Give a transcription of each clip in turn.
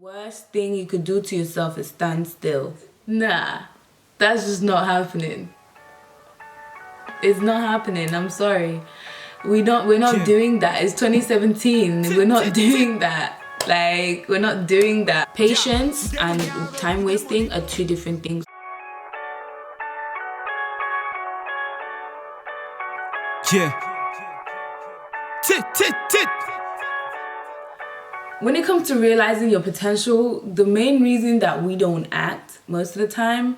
Worst thing you could do to yourself is stand still. Nah, that's just not happening. It's not happening. I'm sorry. We're not doing that. It's 2017. We're not doing that. Like, we're not doing that. Patience and time wasting are two different things. Yeah. When it comes to realizing your potential, the main reason that we don't act most of the time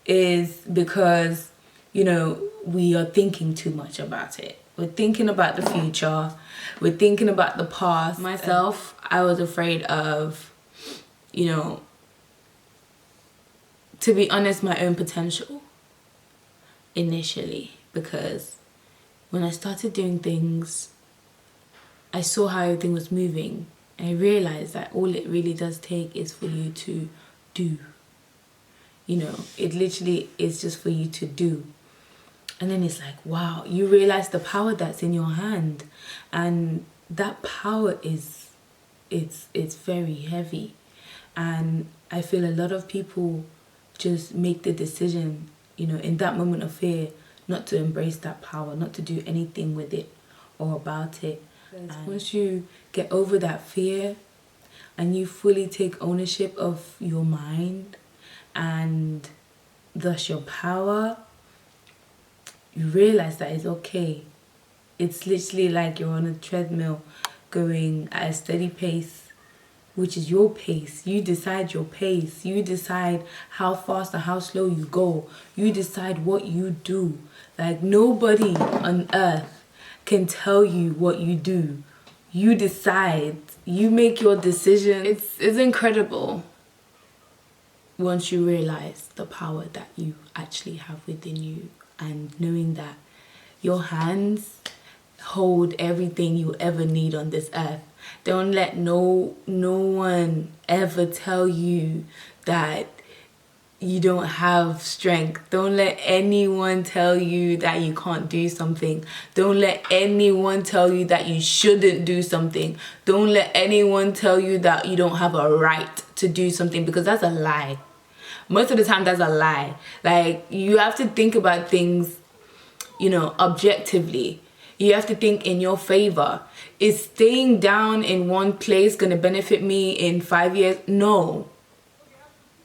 is because, we are thinking too much about it. We're thinking about the future. We're thinking about the past. Myself, I was afraid of, to be honest, my own potential initially, because when I started doing things, I saw how everything was moving. And I realized that all it really does take is for you to do. It literally is just for you to do. And then it's like, wow, you realize the power that's in your hand. And that power it's very heavy. And I feel a lot of people just make the decision, in that moment of fear, not to embrace that power, not to do anything with it or about it. And once you get over that fear and you fully take ownership of your mind and thus your power, you realize that it's okay. It's literally like you're on a treadmill going at a steady pace, which is your pace. You decide your pace. You decide how fast or how slow you go. You decide what you do. Like, nobody on earth can tell you what you do. You decide. You make your decision. It's incredible once you realize the power that you actually have within you, and knowing that your hands hold everything you ever need on this earth. Don't let no one ever tell you that you don't have strength. Don't let anyone tell you that you can't do something. Don't let anyone tell you that you shouldn't do something. Don't let anyone tell you that you don't have a right to do something, because that's a lie. Most of the time, that's a lie. Like, you have to think about things, objectively. You have to think in your favor. Is staying down in one place going to benefit me in 5 years? No.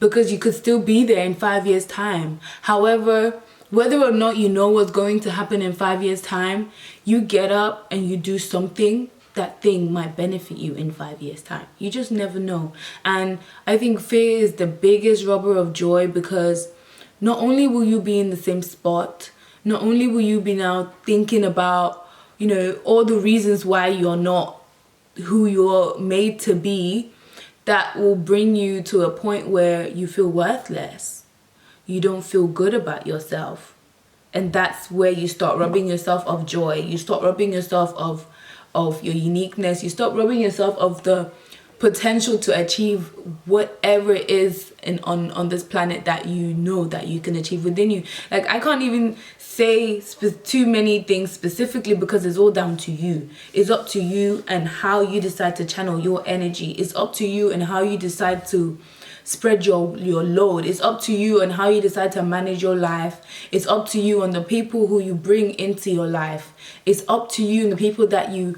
Because you could still be there in 5 years' time. However, whether or not you know what's going to happen in 5 years' time, you get up and you do something, that thing might benefit you in 5 years' time. You just never know. And I think fear is the biggest robber of joy, because not only will you be in the same spot, not only will you be now thinking about, all the reasons why you're not who you're made to be, that will bring you to a point where you feel worthless. You don't feel good about yourself. And that's where you start robbing yourself of joy. You start robbing yourself of your uniqueness. You stop robbing yourself of the potential to achieve whatever it is on this planet that that you can achieve within you. Like, I can't even say too many things specifically, because it's all down to you. It's up to you and how you decide to channel your energy. It's up to you and how you decide to spread your load. It's up to you and how you decide to manage your life. It's up to you and the people who you bring into your life. It's up to you and the people that you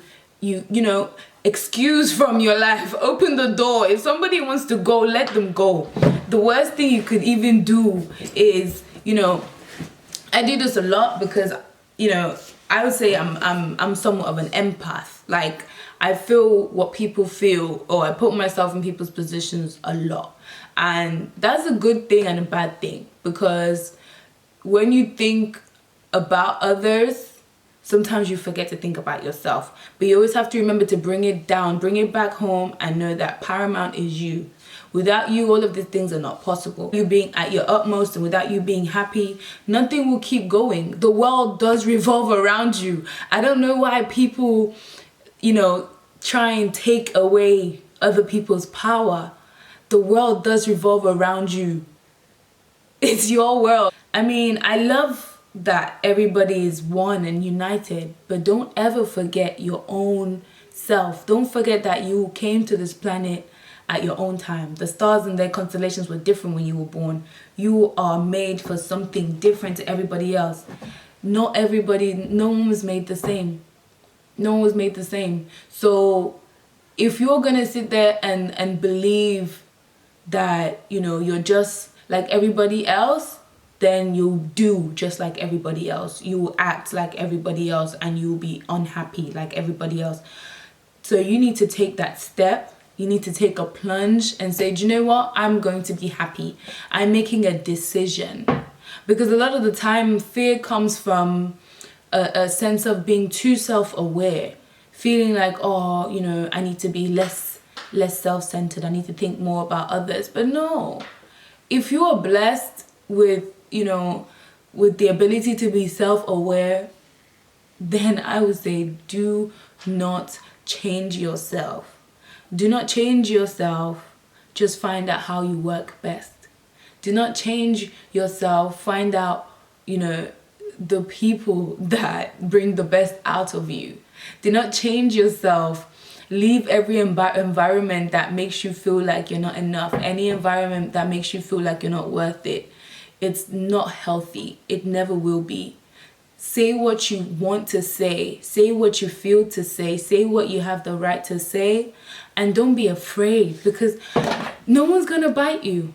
excuse from your life. Open the door. If somebody wants to go, let them go. The worst thing you could even do is, I do this a lot because, I would say I'm somewhat of an empath. Like, I feel what people feel, or I put myself in people's positions a lot. And that's a good thing and a bad thing, because when you think about others, sometimes you forget to think about yourself. But you always have to remember to bring it down, bring it back home, and know that paramount is you. Without you, all of these things are not possible. You being at your utmost and without you being happy, nothing will keep going. The world does revolve around you. I don't know why people, try and take away other people's power. The world does revolve around you. It's your world. I mean, I love that everybody is one and united, but don't ever forget your own self. Don't forget that you came to this planet at your own time. The stars and their constellations were different when you were born. You are made for something different to everybody else. Not everybody, no one was made the same. No one was made the same. So if you're gonna sit there and believe that, you know, you're just like everybody else, then you'll do just like everybody else. You will act like everybody else, and you'll be unhappy like everybody else. So you need to take that step. You need to take a plunge and say, do you know what? I'm going to be happy. I'm making a decision. Because a lot of the time, fear comes from a sense of being too self-aware. Feeling like, oh, you know, I need to be less self-centered. I need to think more about others. But no. If you are blessed with, you know, with the ability to be self-aware, then I would say do not change yourself. Do not change yourself. Just find out how you work best. Do not change yourself. Find out, you know, the people that bring the best out of you. Do not change yourself. Leave every environment that makes you feel like you're not enough. Any environment that makes you feel like you're not worth it. It's not healthy. It never will be. Say what you want to say. Say what you feel to say. Say what you have the right to say. And don't be afraid, because no one's going to bite you.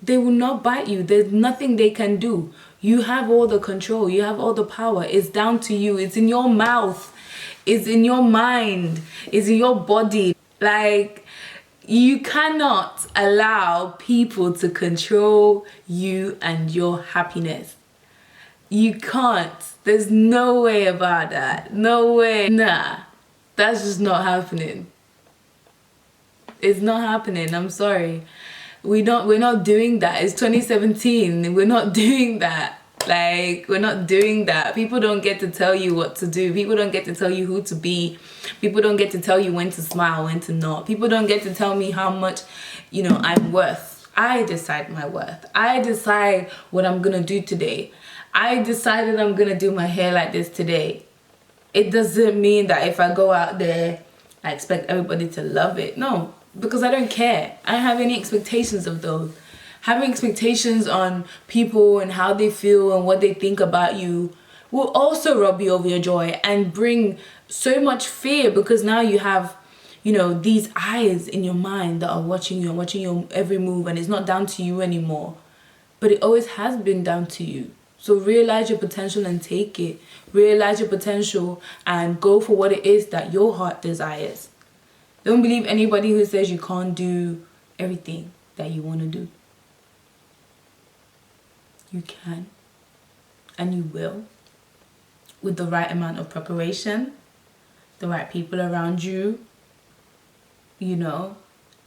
They will not bite you. There's nothing they can do. You have all the control. You have all the power. It's down to you. It's in your mouth. It's in your mind. It's in your body. Like, you cannot allow people to control you and your happiness. You can't. There's no way about that. No way. Nah. That's just not happening. It's not happening. I'm sorry. We're not doing that. It's 2017. We're not doing that. Like, we're not doing that. People don't get to tell you what to do. People don't get to tell you who to be. People don't get to tell you when to smile, when to not. People don't get to tell me how much, you know, I'm worth. I decide my worth. I decide what I'm gonna do today. I decided I'm gonna do my hair like this today. It doesn't mean that if I go out there, I expect everybody to love it. No, because I don't care. I don't have any expectations of those. Having expectations on people and how they feel and what they think about you will also rob you of your joy and bring so much fear, because now you have, you know, these eyes in your mind that are watching you and watching your every move, and it's not down to you anymore. But it always has been down to you. So realize your potential and take it. Realize your potential and go for what it is that your heart desires. Don't believe anybody who says you can't do everything that you want to do. You can, and you will, with the right amount of preparation, the right people around you, you know.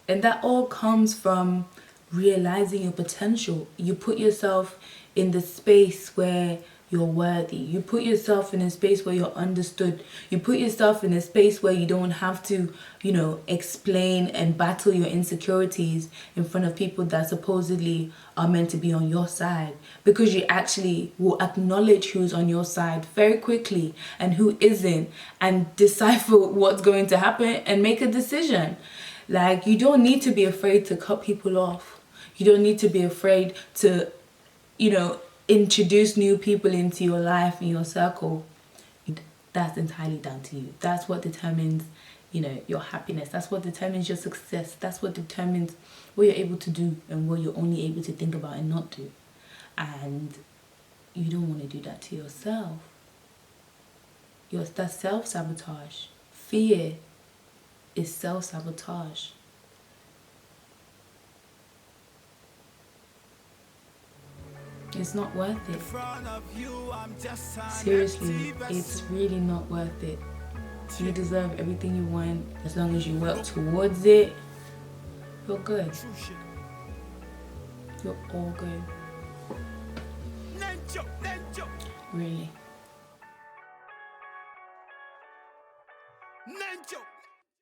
And that all comes from realizing your potential. You put yourself in the space where you're worthy. You put yourself in a space where you're understood. You put yourself in a space where you don't have to, you know, explain and battle your insecurities in front of people that supposedly are meant to be on your side, because you actually will acknowledge who's on your side very quickly and who isn't, and decipher what's going to happen and make a decision. Like, you don't need to be afraid to cut people off. You don't need to be afraid to, you know, introduce new people into your life and your circle. That's entirely down to you. That's what determines, you know, your happiness. That's what determines your success. That's what determines what you're able to do and what you're only able to think about and not do. And you don't want to do that to yourself. That's self-sabotage. Fear is self-sabotage. It's not worth it. Seriously, it's really not worth it. You deserve everything you want. As long as you work towards it, you're good. You're all good. Really.